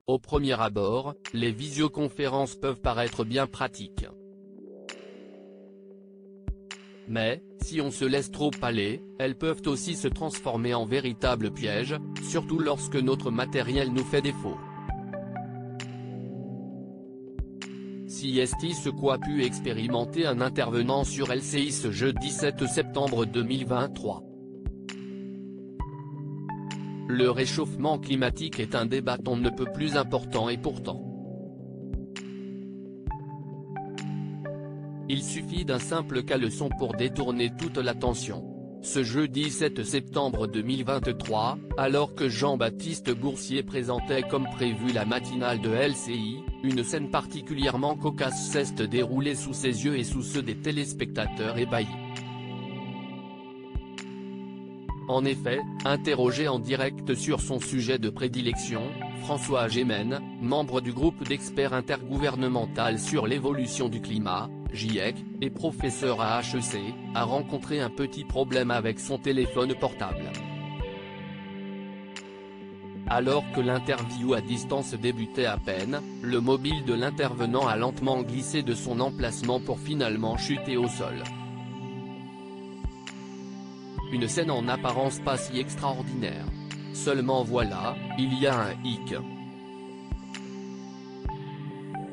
Au premier abord, les visioconférences peuvent paraître bien pratiques. Mais, si on se laisse trop aller, elles peuvent aussi se transformer en véritables pièges, surtout lorsque notre matériel nous fait défaut. Si est ce qu'a pu expérimenter un intervenant sur LCI ce jeudi 7 septembre 2023. Le réchauffement climatique est un débat on ne peut plus important et pourtant. Il suffit d'un simple caleçon pour détourner toute l'attention. Ce jeudi 7 septembre 2023, alors que Jean-Baptiste Boursier présentait comme prévu la matinale de LCI, une scène particulièrement cocasse s'est déroulée sous ses yeux et sous ceux des téléspectateurs ébahis. En effet, interrogé en direct sur son sujet de prédilection, François Gémen, membre du groupe d'experts intergouvernemental sur l'évolution du climat, GIEC, et professeur à HEC, a rencontré un petit problème avec son téléphone portable. Alors que l'interview à distance débutait à peine, le mobile de l'intervenant a lentement glissé de son emplacement pour finalement chuter au sol. Une scène en apparence pas si extraordinaire. Seulement voilà, il y a un hic.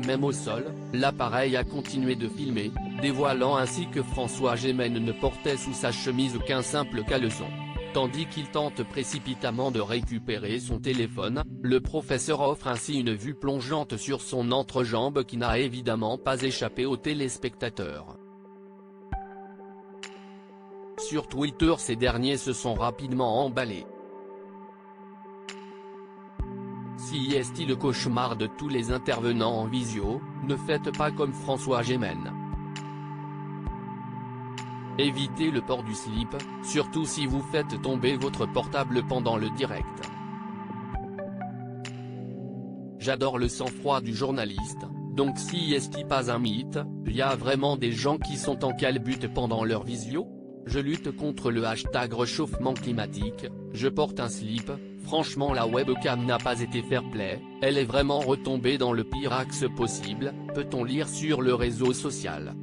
Même au sol, l'appareil a continué de filmer, dévoilant ainsi que François Gémen ne portait sous sa chemise qu'un simple caleçon. Tandis qu'il tente précipitamment de récupérer son téléphone, le professeur offre ainsi une vue plongeante sur son entrejambe qui n'a évidemment pas échappé aux téléspectateurs. Sur Twitter, ces derniers se sont rapidement emballés. Si est le cauchemar de tous les intervenants en visio, ne faites pas comme François Gémen. Évitez le port du slip, surtout si vous faites tomber votre portable pendant le direct. J'adore le sang-froid du journaliste, donc si est pas un mythe, y a vraiment des gens qui sont en calbute pendant leur visio? Je lutte contre le hashtag réchauffement climatique, je porte un slip, franchement la webcam n'a pas été fair-play, elle est vraiment retombée dans le pire axe possible, peut-on lire sur le réseau social.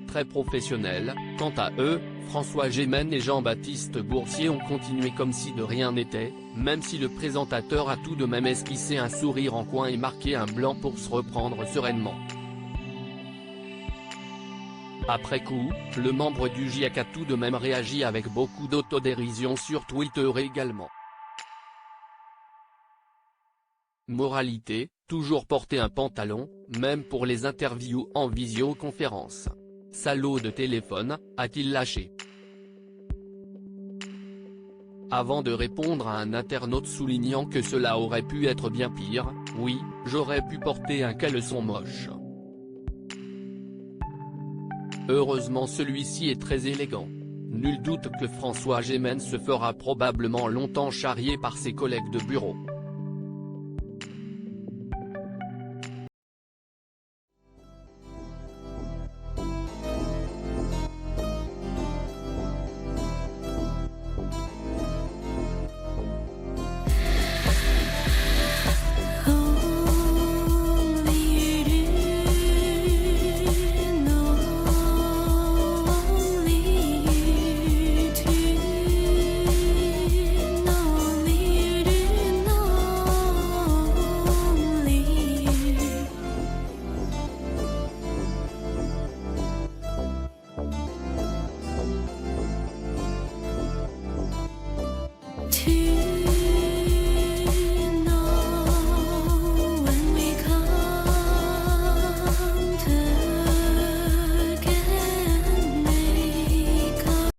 Très professionnels, quant à eux, François Gémen et Jean-Baptiste Boursier ont continué comme si de rien n'était, même si le présentateur a tout de même esquissé un sourire en coin et marqué un blanc pour se reprendre sereinement. Après coup, le membre du GIEC a tout de même réagi avec beaucoup d'autodérision sur Twitter également. Moralité, toujours porter un pantalon, même pour les interviews en visioconférence. Salaud de téléphone, a-t-il lâché? Avant de répondre à un internaute soulignant que cela aurait pu être bien pire, oui, j'aurais pu porter un caleçon moche. Heureusement celui-ci est très élégant. Nul doute que François Gémen se fera probablement longtemps charrier par ses collègues de bureau.